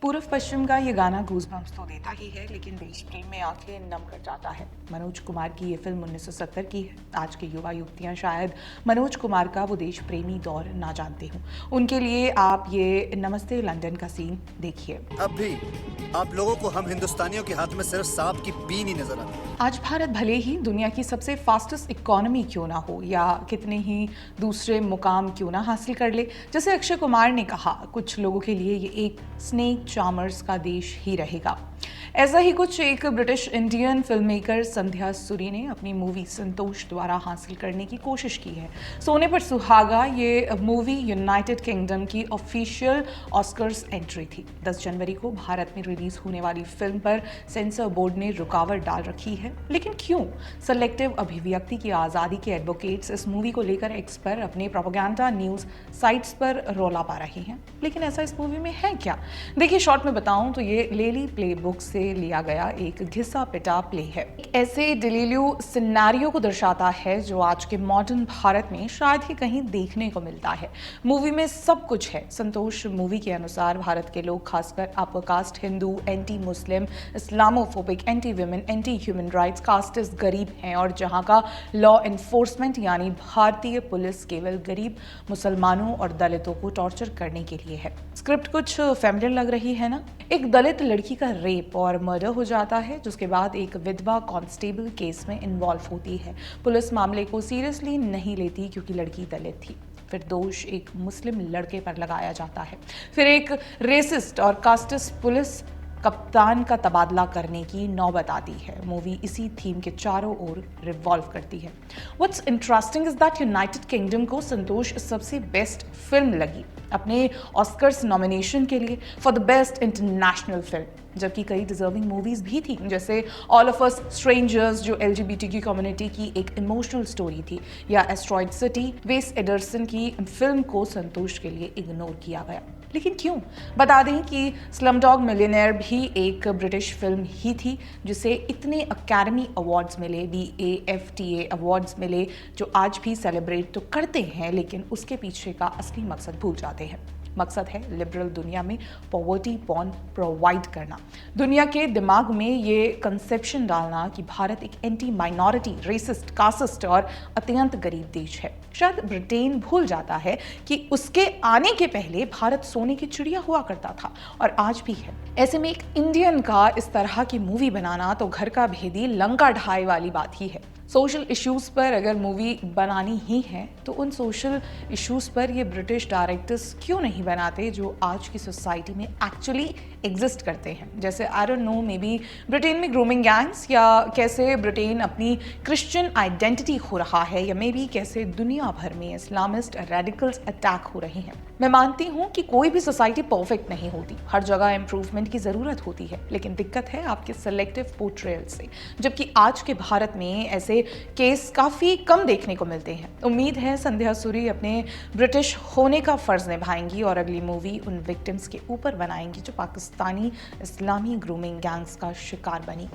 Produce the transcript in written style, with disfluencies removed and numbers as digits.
पूर्व पश्चिम का ये गाना गूज़बम्प्स तो देता ही है, लेकिन देश प्रेम में आंखें नम कर जाता है। मनोज कुमार की ये फिल्म 1970 की है। आज के युवा युवतियां शायद मनोज कुमार का वो देश प्रेमी दौर ना जानते हों। उनके लिए आप ये नमस्ते लंदन का सीन देखिए। अब भी आप लोगों को हम हिंदुस्तानियों के हाथ में सिर्फ सांप की बीन ही नजर आती है। आज भारत भले ही दुनिया की सबसे फास्टेस्ट इकोनॉमी क्यों ना हो या कितने ही दूसरे मुकाम क्यों ना हासिल कर ले, जैसे अक्षय कुमार ने कहा, कुछ लोगों के लिए ये एक स्नेक चार्मर्स का देश ही रहेगा। ऐसा ही कुछ एक ब्रिटिश इंडियन फिल्म मेकर संध्या सूरी ने अपनी मूवी संतोष द्वारा हासिल करने की कोशिश की है। सोने पर सुहागा ये मूवी यूनाइटेड किंगडम की ऑफिशियल ऑस्कर्स एंट्री थी। 10 जनवरी को भारत में रिलीज होने वाली फिल्म पर सेंसर बोर्ड ने रुकावट डाल रखी है, लेकिन क्यों? सेलेक्टिव अभिव्यक्ति की आज़ादी के एडवोकेट्स इस मूवी को लेकर एक्स पर अपने प्रोपेगेंडा न्यूज़ साइट्स पर रौला पा रहे हैं, लेकिन ऐसा इस मूवी में है क्या? देखिए, शॉर्ट में बताऊं तो ये लेली प्ले बुक से लिया गया एक घिसा पिटा प्ले है। ऐसे डिलील्यू सिनेरियो को दर्शाता है जो आज के मॉडर्न भारत में शायद ही कहीं देखने को मिलता है। मूवी में सब कुछ है। संतोष मूवी के अनुसार भारत के लोग, खासकर upper caste Hindu, anti Muslim, Islamophobic, anti women, anti human rights, casteist गरीब हैं, और जहां का लॉ एनफोर्समेंट यानी भारतीय पुलिस केवल गरीब मुसलमानों और दलितों को टॉर्चर करने के लिए है। स्क्रिप्ट कुछ फैमिलियर लग रही है ना? एक दलित लड़की का रेप और मर्डर हो जाता है, जिसके बाद एक विधवा कांस्टेबल केस में इन्वॉल्व होती है। पुलिस मामले को सीरियसली नहीं लेती क्योंकि लड़की दलित थी। फिर दोष एक मुस्लिम लड़के पर लगाया जाता है। फिर एक रेसिस्ट और कास्टिस्ट पुलिस कप्तान का तबादला करने की नौबत आती है। मूवी इसी थीम के चारों ओर रिवॉल्व करती है। What's interesting is that United kingdom को संतोष सबसे बेस्ट फिल्म लगी अपने ऑस्कर्स नॉमिनेशन के लिए for the best international film, जबकि कई डिजर्विंग मूवीज भी थी, जैसे ऑल ऑफ अस स्ट्रेंजर्स जो एलजीबीटीक्यू कम्युनिटी की एक इमोशनल स्टोरी थी, या एस्ट्रॉयड सिटी वेस एडरसन की फिल्म को संतोष के लिए इग्नोर किया गया। लेकिन क्यों? बता दें कि स्लमडॉग मिलियनेयर भी एक ब्रिटिश फिल्म ही थी जिसे इतने अकेडमी अवार्ड्स मिले, BAFTA अवार्ड्स मिले, जो आज भी सेलिब्रेट तो करते हैं, लेकिन उसके पीछे का असली मकसद भूल जाते हैं। मकसद है लिबरल दुनिया में पॉवर्टी पॉर्न प्रोवाइड करना। दुनिया के दिमाग में ये कंसेप्शन डालना कि भारत एक एंटी माइनॉरिटी, रेसिस्ट, कास्टिस्ट और अत्यंत गरीब देश है। शायद ब्रिटेन भूल जाता है कि उसके आने के पहले भारत सोने की चिड़िया हुआ करता था और आज भी है। ऐसे में एक इंडियन का इस तरह की मूवी बनाना तो घर का भेदी लंका ढाई वाली बात ही है। सोशल इश्यूज पर अगर मूवी बनानी ही है तो उन सोशल इश्यूज पर ये ब्रिटिश डायरेक्टर्स क्यों नहीं बनाते जो आज की सोसाइटी में एक्चुअली एग्जिस्ट करते हैं? जैसे I don't know, may be Britain में ग्रूमिंग गैंग्स, या कैसे ब्रिटेन अपनी क्रिश्चियन आइडेंटिटी खो रहा है, या मे बी कैसे दुनिया भर में इस्लामिस्ट रेडिकल्स अटैक हो रहे हैं। मैं मानती हूँ कि कोई भी सोसाइटी परफेक्ट नहीं होती, हर जगह इम्प्रूवमेंट की ज़रूरत होती है, लेकिन दिक्कत है आपके सेलेक्टिव पोर्ट्रेयल से, जबकि आज के भारत में ऐसे केस काफ़ी कम देखने को मिलते हैं। उम्मीद है संध्या सूरी अपने ब्रिटिश होने का फ़र्ज़ निभाएंगी और अगली मूवी उन विक्टिम्स के ऊपर बनाएंगी जो पाकिस्तानी इस्लामी ग्रूमिंग गैंग्स का शिकार बनी।